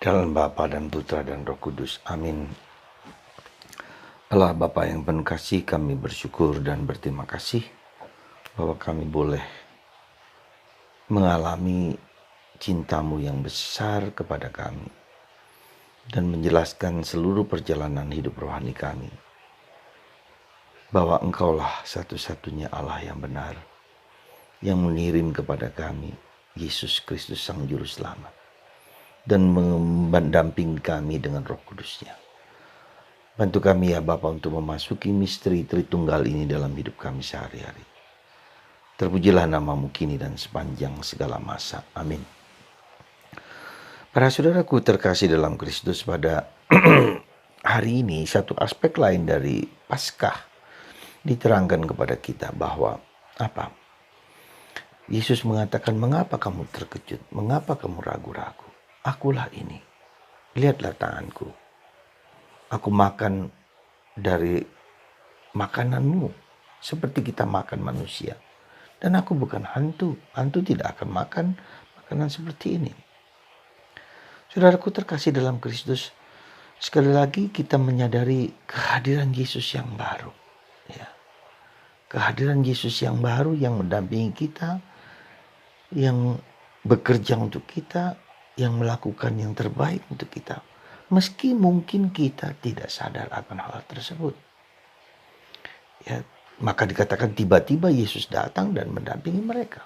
Dalam Bapa dan Putra dan Roh Kudus. Amin. Allah Bapa yang penuh kasih, kami bersyukur dan berterima kasih bahwa kami boleh mengalami cinta-Mu yang besar kepada kami dan menjelaskan seluruh perjalanan hidup rohani kami bahwa Engkaulah satu-satunya Allah yang benar yang mengirim kepada kami Yesus Kristus Sang Juru Selamat dan mendampingi kami dengan Roh Kudus-Nya. Bantu kami ya Bapa untuk memasuki misteri Tritunggal ini dalam hidup kami sehari-hari. Terpujilah nama-Mu kini dan sepanjang segala masa. Amin. Para saudaraku terkasih dalam Kristus, pada hari ini satu aspek lain dari Paskah diterangkan kepada kita bahwa apa? Yesus mengatakan, mengapa kamu terkejut? Mengapa kamu ragu-ragu? Akulah ini. Lihatlah tanganku. Aku makan dari makananmu seperti kita makan manusia. Dan aku bukan hantu. Hantu tidak akan makan makanan seperti ini. Saudaraku terkasih dalam Kristus, sekali lagi kita menyadari kehadiran Yesus yang baru. Ya. Kehadiran Yesus yang baru yang mendampingi kita, yang bekerja untuk kita, yang melakukan yang terbaik untuk kita. Meski mungkin kita tidak sadar akan hal tersebut. Ya, maka dikatakan tiba-tiba Yesus datang dan mendampingi mereka.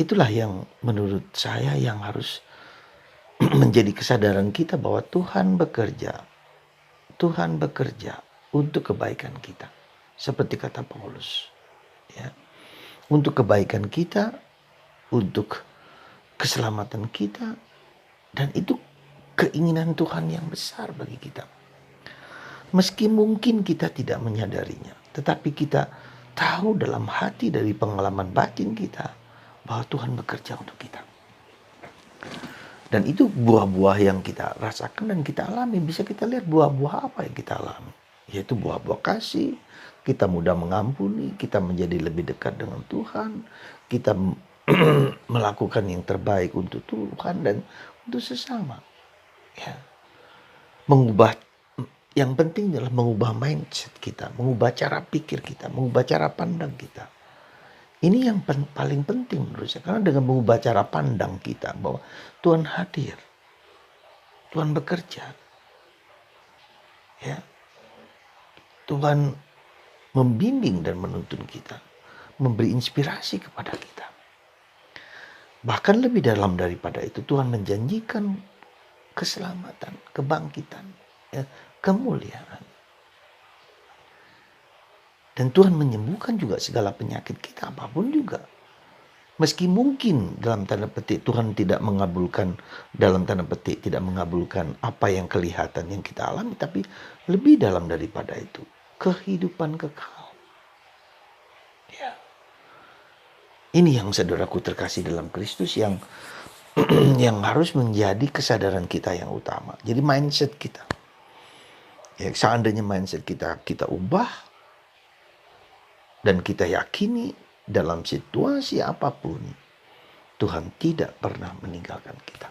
Itulah yang menurut saya yang harus menjadi kesadaran kita bahwa Tuhan bekerja. Tuhan bekerja untuk kebaikan kita. Seperti kata Paulus. Ya. Untuk kebaikan kita, untuk keselamatan kita, dan itu keinginan Tuhan yang besar bagi kita. Meski mungkin kita tidak menyadarinya, tetapi kita tahu dalam hati dari pengalaman batin kita bahwa Tuhan bekerja untuk kita. Dan itu buah-buah yang kita rasakan dan kita alami. Bisa kita lihat buah-buah apa yang kita alami. Yaitu buah-buah kasih, kita mudah mengampuni, kita menjadi lebih dekat dengan Tuhan, kita melakukan yang terbaik untuk Tuhan dan untuk sesama. Ya. Yang penting adalah mengubah mindset kita, mengubah cara pikir kita, mengubah cara pandang kita. Ini yang paling penting menurut saya. Karena dengan mengubah cara pandang kita bahwa Tuhan hadir, Tuhan bekerja, ya, Tuhan membimbing dan menuntun kita, memberi inspirasi kepada kita. Bahkan lebih dalam daripada itu, Tuhan menjanjikan keselamatan, kebangkitan, ya, kemuliaan. Dan Tuhan menyembuhkan juga segala penyakit kita, apapun juga. Meski mungkin dalam tanda petik Tuhan tidak mengabulkan, dalam tanda petik tidak mengabulkan apa yang kelihatan yang kita alami, tapi lebih dalam daripada itu, kehidupan kekal. Ya. Ini yang saudaraku terkasih dalam Kristus yang yang harus menjadi kesadaran kita yang utama. Jadi mindset kita. Ya, seandainya mindset kita ubah dan kita yakini dalam situasi apapun Tuhan tidak pernah meninggalkan kita.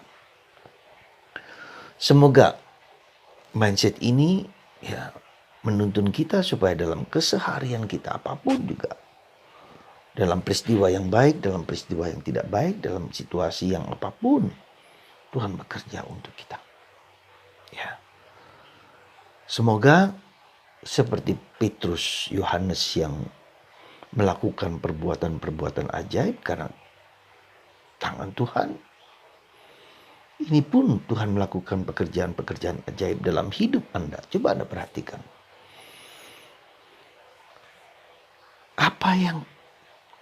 Semoga mindset ini ya menuntun kita supaya dalam keseharian kita apapun juga, dalam peristiwa yang baik, dalam peristiwa yang tidak baik, dalam situasi yang apapun, Tuhan bekerja untuk kita. Ya. Semoga seperti Petrus, Yohanes yang melakukan perbuatan-perbuatan ajaib karena tangan Tuhan. Ini pun Tuhan melakukan pekerjaan-pekerjaan ajaib dalam hidup Anda. Coba Anda perhatikan. Apa yang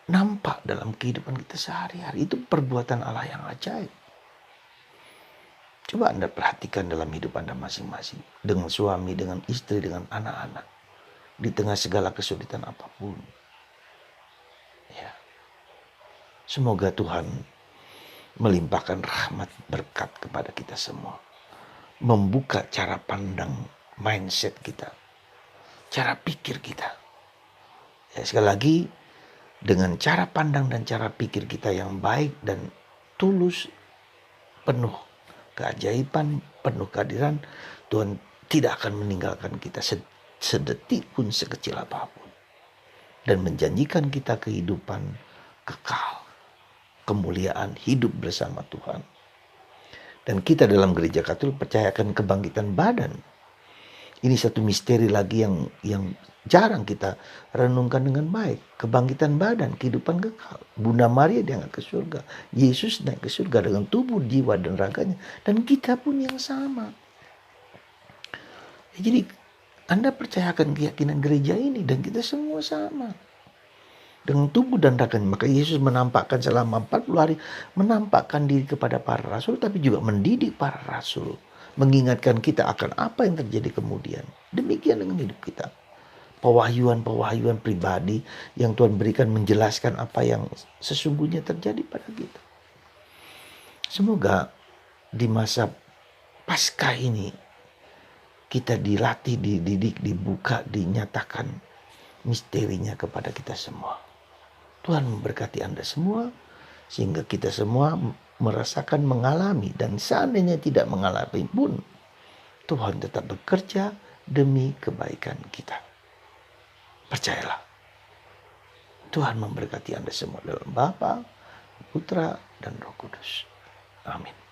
nampak dalam kehidupan kita sehari-hari itu perbuatan Allah yang ajaib. Coba Anda perhatikan dalam hidup Anda masing-masing. Dengan suami, dengan istri, dengan anak-anak. Di tengah segala kesulitan apapun. Ya. Semoga Tuhan melimpahkan rahmat berkat kepada kita semua. Membuka cara pandang mindset kita. Cara pikir kita. Ya, sekali lagi, dengan cara pandang dan cara pikir kita yang baik dan tulus, penuh keajaiban, penuh kehadiran, Tuhan tidak akan meninggalkan kita sedetik pun sekecil apapun. Dan menjanjikan kita kehidupan kekal, kemuliaan, hidup bersama Tuhan. Dan kita dalam gereja Katolik percayakan kebangkitan badan. Ini satu misteri lagi yang jarang kita renungkan dengan baik. Kebangkitan badan, kehidupan kekal. Bunda Maria diangkat ke surga. Yesus naik ke surga dengan tubuh, jiwa, dan raganya. Dan kita pun yang sama. Jadi Anda percayakan keyakinan gereja ini dan kita semua sama. Dengan tubuh dan raganya. Maka Yesus menampakkan selama 40 hari. Menampakkan diri kepada para rasul. Tapi juga mendidik para rasul. Mengingatkan kita akan apa yang terjadi kemudian. Demikian dengan hidup kita. Pewahyuan-pewahyuan pribadi yang Tuhan berikan menjelaskan apa yang sesungguhnya terjadi pada kita. Semoga di masa Paskah ini kita dilatih, dididik, dibuka, dinyatakan misterinya kepada kita semua. Tuhan memberkati Anda semua sehingga kita semua merasakan, mengalami, dan seandainya tidak mengalami pun Tuhan tetap bekerja demi kebaikan kita. Percayalah. Tuhan memberkati Anda semua dalam Bapa, Putra, dan Roh Kudus. Amin.